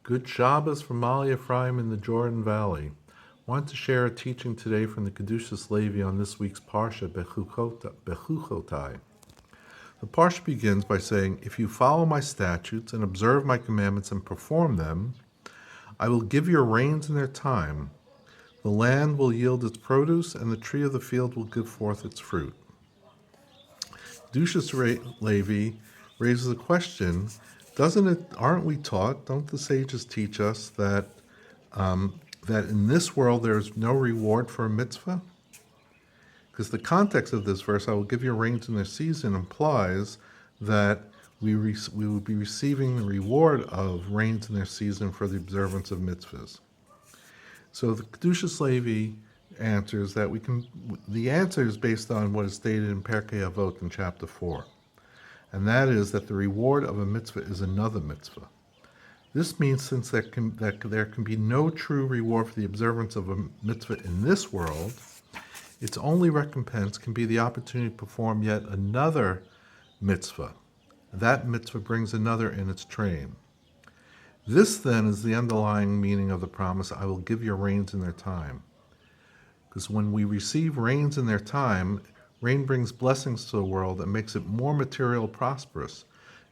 Good Shabbos from Mali Ephraim in the Jordan Valley. I want to share a teaching today from the kedushas levi on this week's parsha, bechukotai. The parsha begins by saying, "If you follow my statutes and observe my commandments and perform them, I will give your rains in their time. The land will yield its produce, and the tree of the field will give forth its fruit." Kedushas Levi raises a question: aren't we taught? Don't the sages teach us that that in this world there is no reward for a mitzvah? Because the context of this verse, "I will give you rains in their season," implies that we will be receiving the reward of rains in their season for the observance of mitzvahs. So the kedushas levi answers that the answer is based on what is stated in Pirkei Avot in chapter 4. And that is that the reward of a mitzvah is another mitzvah. This means since there can be no true reward for the observance of a mitzvah in this world, its only recompense can be the opportunity to perform yet another mitzvah. That mitzvah brings another in its train. This then is the underlying meaning of the promise, "I will give your rains in their time." Because when we receive rains in their time, rain brings blessings to the world and makes it more material prosperous,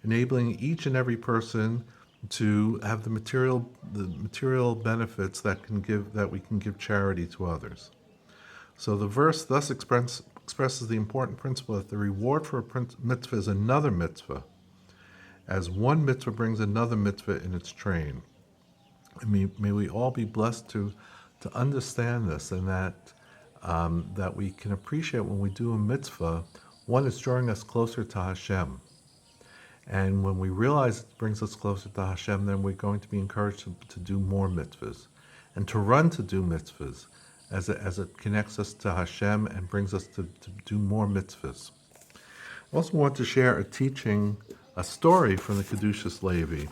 enabling each and every person to have the material benefits that we can give charity to others. So the verse thus expresses the important principle that the reward for a mitzvah is another mitzvah, as one mitzvah brings another mitzvah in its train. And may we all be blessed to understand this, and that we can appreciate when we do a mitzvah, one is drawing us closer to Hashem. And when we realize it brings us closer to Hashem, then we're going to be encouraged to do more mitzvahs and to run to do mitzvahs as it connects us to Hashem and brings us to do more mitzvahs. I also want to share a story from the kedushas levi.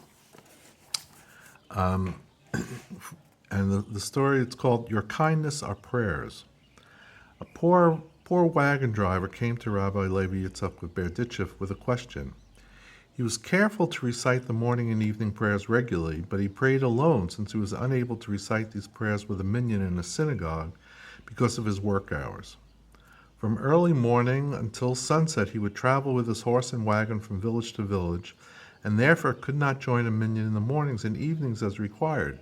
And the story, it's called "Your Kindness Are Prayers." A poor wagon driver came to Rabbi Levi Yitzchak with Berditchev with a question. He was careful to recite the morning and evening prayers regularly, but he prayed alone since he was unable to recite these prayers with a minyan in a synagogue because of his work hours. From early morning until sunset, he would travel with his horse and wagon from village to village, and therefore could not join a minyan in the mornings and evenings as required.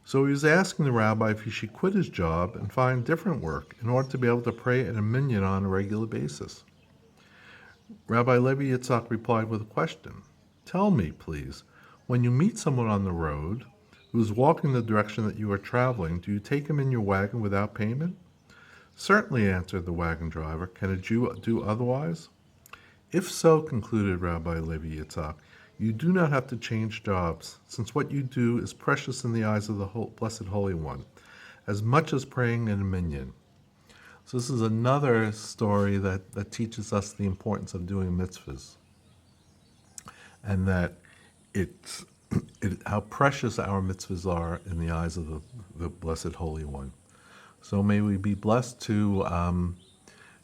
So he was asking the rabbi if he should quit his job and find different work in order to be able to pray at a minyan on a regular basis. Rabbi Levi Yitzchak replied with a question. "Tell me, please, when you meet someone on the road who is walking the direction that you are traveling, do you take him in your wagon without payment?" "Certainly," answered the wagon driver. "Can a Jew do otherwise?" "If so," concluded Rabbi Levi Yitzchak, "you do not have to change jobs, since what you do is precious in the eyes of the Blessed Holy One, as much as praying in a minyan." So this is another story that teaches us the importance of doing mitzvahs, and that how precious our mitzvahs are in the eyes of the Blessed Holy One. So may we be blessed to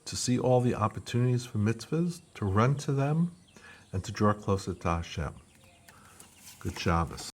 see all the opportunities for mitzvahs, to run to them, and to draw closer to Hashem. Good Shabbos.